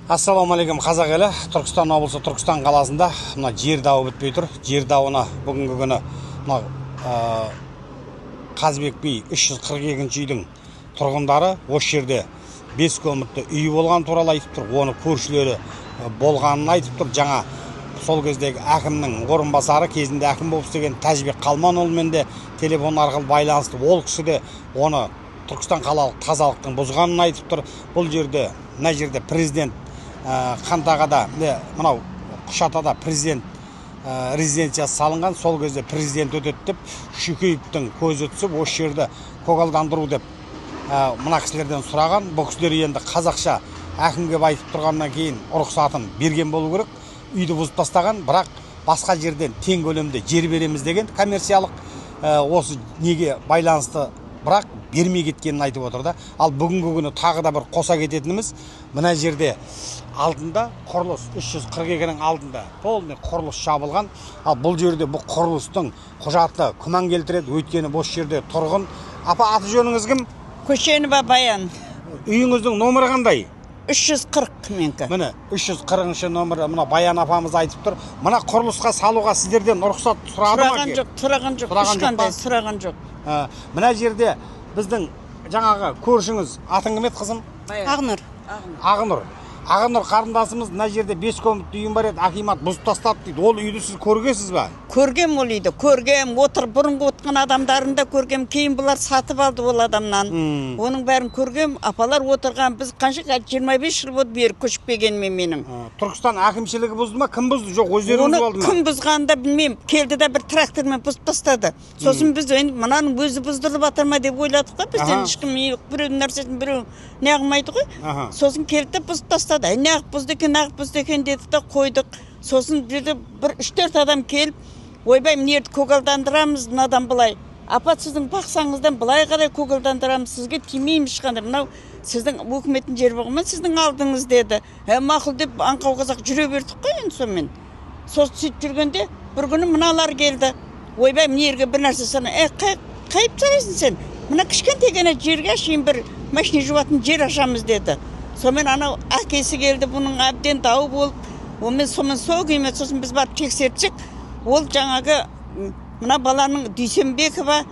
Ассалаумағалейкум қазақ елі. Түркістан облысы Түркістан қаласында мына жер дауы бітпей тұр. Жер дауына бүгінгі күні мына Қазыбек би 342-ші үйдің тұрғындары осы жерде 5 көміртті үйі болған туралы айтып тұр. Оны көршілері болғанын айтып тұр. Жаңа сол кездегі әкімнің орынбасары кезінде әкім болып істеген Тәжібек Қалманұлымен де телефон арқылы байланысты. Ол кісі де оны Түркістан қалалық тазалықтың бұзғанын айтып тұр. Бұл жерде, мына жерде президент Қантағада, мынау Құшатада президент резиденциясы салынған. Сол кезде президент өтеді деп Шүкеевтің көзі түсіп, осы жерді көгалдандыру деп мына кісілерден сұраған. Бұл кісілер енді қазақша әкімге айтып тұрғаннан кейін рұқсатын берген болу керек. Үйді бұзып тастаған, бірақ басқа жерден тең көлемде жер береміз деген коммерциялық осы неге байланысты, бірақ бермей кеткенін айтып отырды. Ал бүгінгі күні тағы да бір қоса кететініміз, мына жерде алдында құрылыс 342-ның алдында полный құрылыс жабылған. Ал бұл жерде бұл құрылыстың құжаты күмән келтіреді, өйткені бұл жерде тұрғын. Апа, аты жөніңіз кім? Көшенова Баян. Үйіңіздің номері қандай? 340 менкі. Міне 340-шы номері мына Баян апамыз айтып тұр. Мына құрылысқа салуға сіздерден рұқсат сұрады ма? Сұраған жоқ. Мына жерде біздің жаңағы көршіңіз, атың кім еді қызым? Ағынұр. Ағынұр қарындасымыз мына жерде 5 көміртті үйім бар еді, акимат бұзып тастады дейді. Ол үйді сіз көргенсіз ба? Көргем ол үйді, көргем, бұрынғы отқан адамдарын да көргем, кейін бұлар сатып алды ол адамнан. Оның бәрін көргем, апалар отырған, біз қанша 25 жыл болды бері көшіп келгенмен менің. Түркістан әкімшілігі бұзды ма? Кім бұзды? Жоқ, өздеріңіз болды ма? Кім бұзғанын да білмеймін. Келді де бір трактормен бұзып тастады. Сосын біз мынаның өзі бұздырып жатыр ма деп ойладық та, бізден ешкім біреудің нәрсесін біреу неғылмайды ғой. Сосын келді де бұзып тастады. Неғып бұзды екен деді де қойдық. Сосын бір 3-4 адам келіп, ойбай, мынерді көгалдандырамыз, мынадан былай. Апа, сіздің бақсаңыздан былай қарай көгалдандырамыз, сізге тимейміз ешқандай. Мынау сіздің өкіметтің жері болған, сіздің алдыңыз деді. Мақұл деп аңқау қазақ жүре бердік қой енді сонымен. Сосын сөйтіп жүргенде бір күні мыналар келді. Ойбай, мынерге бір нәрсе сана, қайып жарайсың сен? Мына кішкентай ғана жерге шейін бір машина жуатын жер ашамыз деді. Сонымен анау әкесі келді, бұның әбден дау болып, онымен сол күйме, сосын біз барып тексертсек, ол жаңағы мына баланың Дүйсенбекова,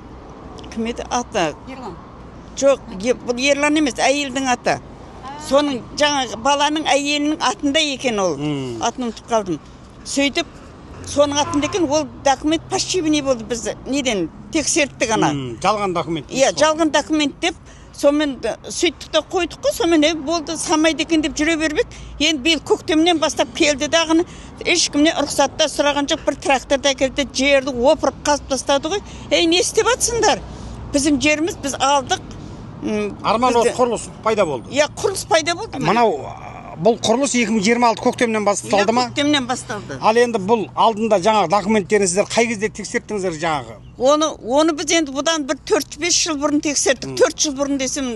кім еді аты? Ерлан. Жоқ, бұл Ерлан емес, әйелдің аты. Соның жаңағы баланың әйелінің атында екен ол. Атын ұмытып қалдым. Сөйтіп, соның атында екен, ол документ пашчебіне болды, біз неден тексерттік ана. Жалған документ. Иә, жалған документ деп, сонымен сөйттік те қойдық қой, сонымен болды, самайды екен деп жүре бербек. Енді биыл көктемнен бастап келді дағыны, ешкімнен рұқсатта сұраған жоқ, бір тракторда келді, жерді опырып қазып тастады ғой. Не істеп жатсыңдар? Біздің жеріміз біз алдық. Арман, осы құрылыс пайда болды. Иә, құрылыс пайда болды. Мынау бұл құрылыс 2026 көктемнен басталды ма? Көктемнен басталды. Ал енді бұл алдында жаңағы документтерін сіздер қай кезде тексерттіңіздер жаңағы? Оны біз енді бұдан бір 4-5 жыл бұрын тексерттік. 4 жыл бұрын десем,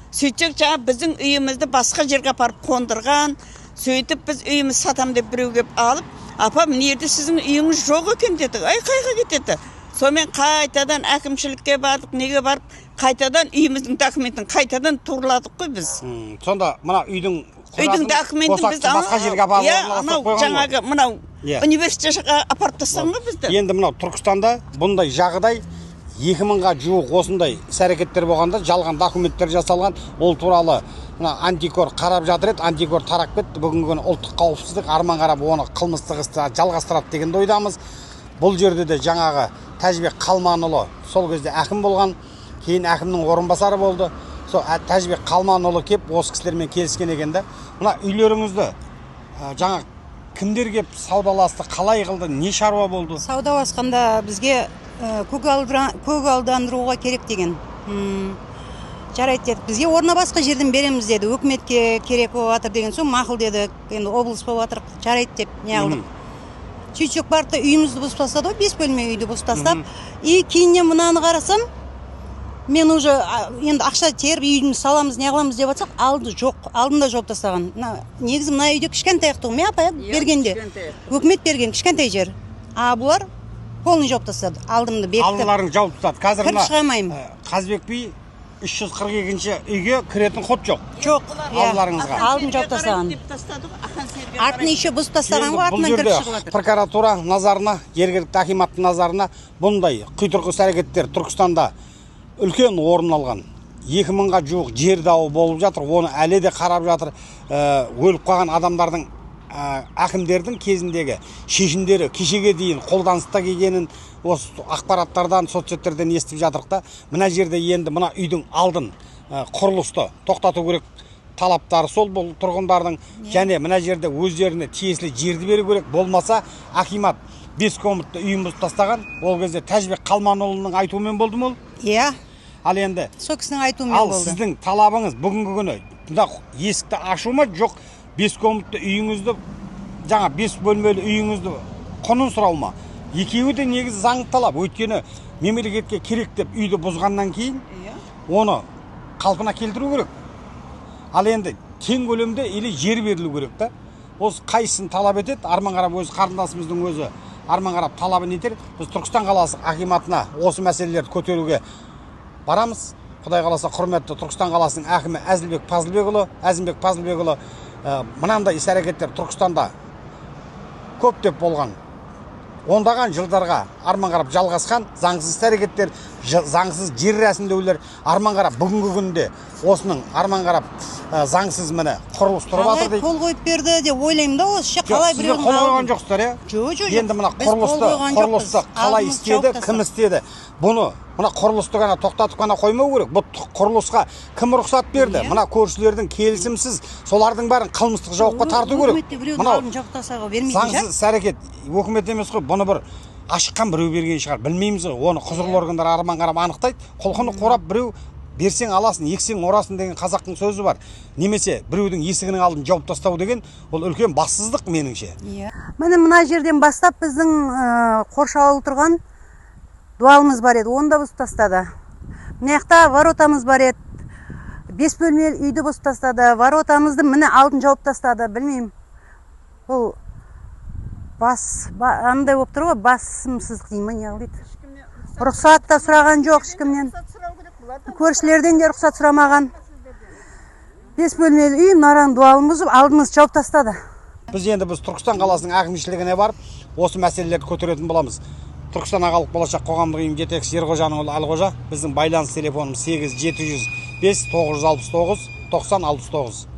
сөйтсек жаңа біздің үйімізді басқа жерге апарып қондырған. Сөйтіп біз үйіміз сатам деп біреу келіп алып, апа, мынерде сіздің үйіңіз жоқ екен деді. Қайға кетеді? Сонымен қайтадан әкімшілікке бардық, неге барып, қайтадан үйіміздің документін қайтадан турладық қой біз. Сонда мына үйдің документін біз басқа жерге апарып жаңағы мынау университетке апарып тастаған ғой бізді. Енді мынау Түркістанда бұндай жағдай 2000-ға жуық осындай іс-әрекеттер болғанда жалған документтер жасалған. Ол туралы мына антикор қарап жатыр еді, антикор тарап кетті. Бүгінгі күні ұлттық қауіпсіздік арман қарап оны қылмыстық істі жалғастырады деген ойдамыз. Бұл жерде де жаңағы Тәжібек Қалманұлы сол кезде әкім болған, кейін әкімнің орынбасары болды. Сол Тәжібек Қалманұлы кеп осы кісілермен келіскен екен. Мына үйлеріңізді жаңа кімдер кеп саудаласты, қалай қылды, не шаруа болды? Саудаласқанда бізге көгалдандыруға керек деген. Жарайды деді, бізге орна басқа жерден береміз деді, өкіметке керек болып жатыр деген соң мақұл деді, енді облыс болып жатыр, жарайды деп не қылдық. Сөйтсек барды үйімізді бұзып тастады, 5 бөлме үйді бұзып тастап, кейіннен мынаны қарасам, мен уже енді ақша теріп үйімізді саламыз, не қыламыз деп жатсақ, алдында жоқ тастаған. Негізі мына үйде кішкентай тұғым, апа, бергенде. Өкімет берген кішкентай жер. Бұлар полный жоқ тастады, алдымды бекітіп. Алдыларын жауып тастады. Қазір кіріп шығамаймын. Қазыбек би 342-ші үйге кіретін ход жоқ. Жоқ. Алларыңызға. Алдын жауып тастаған. Артын еще бұзып тастаған ғой, Бұл артынан кіріп жерде шығып жатыр. прокуратура назарына, жергілікті акиматтың назарына бұндай құйтырқы әрекеттер Түркістанда үлкен орын алған. 2000-ға жуық жер дауы болып жатыр. Оны әлі де қарап жатыр. Өліп қалған адамдардың әкімдердің кезіндегі шешімдері кешеге дейін қолданыста келгенін осы ақпараттардан, соцсеттерден естіп жатырық та. Мына жерде енді мына үйдің алдын құрылысты тоқтату керек. Талаптары сол бұл тұрғындардың, және мына жерде өздеріне тиесілі жерді беру керек. Болмаса акимат 5 комнатты үйін бұзып тастаған. Ол кезде Тәжібек Қалманұлының айтуымен болды ма ол? Иә. Ал енді Сол кісінің айтуымен ал болды. сіздің талабыңыз бүгінгі күні мына есікті ашу ма, жоқ 5 комнатты үйіңізді, жаңа 5 бөлмелі үйіңізді құнын сұрау ма? Екеуі де негізі заңды талап. Өйткені мемлекетке керек деп үйді бұзғаннан кейін оны қалпына келтіру керек. Ал енді тең көлемде или жер берілу керек та. Осы қайсысын талап етеді? Арман Қарап өз қарындасымыздың өзі Арман Қарап талабын етер. Біз Түркістан қаласы акиматына осы мәселелерді көтеруге барамыз. Құдай қаласа құрметті Түркістан қаласының әкімі Әзімбек Пазылбекұлы мынандай іс-әрекеттер Түркістанда көптеп болған. Ондаған жылдарға Арман Қарап жалғасқан заңсыз әрекеттер, заңсыз жер рәсімдеулер. Арман Қарап бүгінгі күнде осының Арман Қарап заңсыз міне құрылыс тұрып жатыр дейді. Қол қойып берді деп ойлаймын да, осы қалай біреудің қол қойған жоқсыздар, иә? Жоқ. Енді мына құрылысты қалай істеді, кім істеді? Бұны мына құрылысты ғана тоқтатып қана қоймау керек. Бұл құрылысқа кім рұқсат берді? Мына көршілердің келісімсіз, солардың бәрін қылмыстық жауапқа тарту керек. Мынау заңсыз әрекет. Өкімет емес қой, бұны бір ашыққан біреу берген шығар. Білмейміз ғой. Оны құзырлы органдар Арман Қарап анықтайды. Құлқыны қорап біреу берсең аласың, ексең орасын деген қазақтың сөзі бар. Немесе біреудің есігінің алдын жауып тастау деген ол үлкен бассыздық меніңше. Міне мына жерден бастап біздің қоршаулы тұрған дуалымыз бар еді, оны да бұзып тастады. Мына жақта воротамыз бар еді. 5 бөлмелі үйді бұзып тастады. Воротамызды міне алдын жауып тастады. Білмеймін. Бұл андай болып тұр ғой, басымсыздық деймін, не дейді. Рұқсат та сұраған жоқ ешкімнен. Көршілерден де рұқсат сұрамаған. 5 бөлмелі үй, мынаның дуалын бұзып, алдымыз жауып тастады. Біз Түркістан қаласының әкімшілігіне барып, осы мәселелерді көтеретін боламыз. Түркістан ағалық болашақ қоғамдық ұйым жетекшісі Ерғожаның ұлы Алғожа. Біздің байланыс телефонымыз 8 705 969 90 69.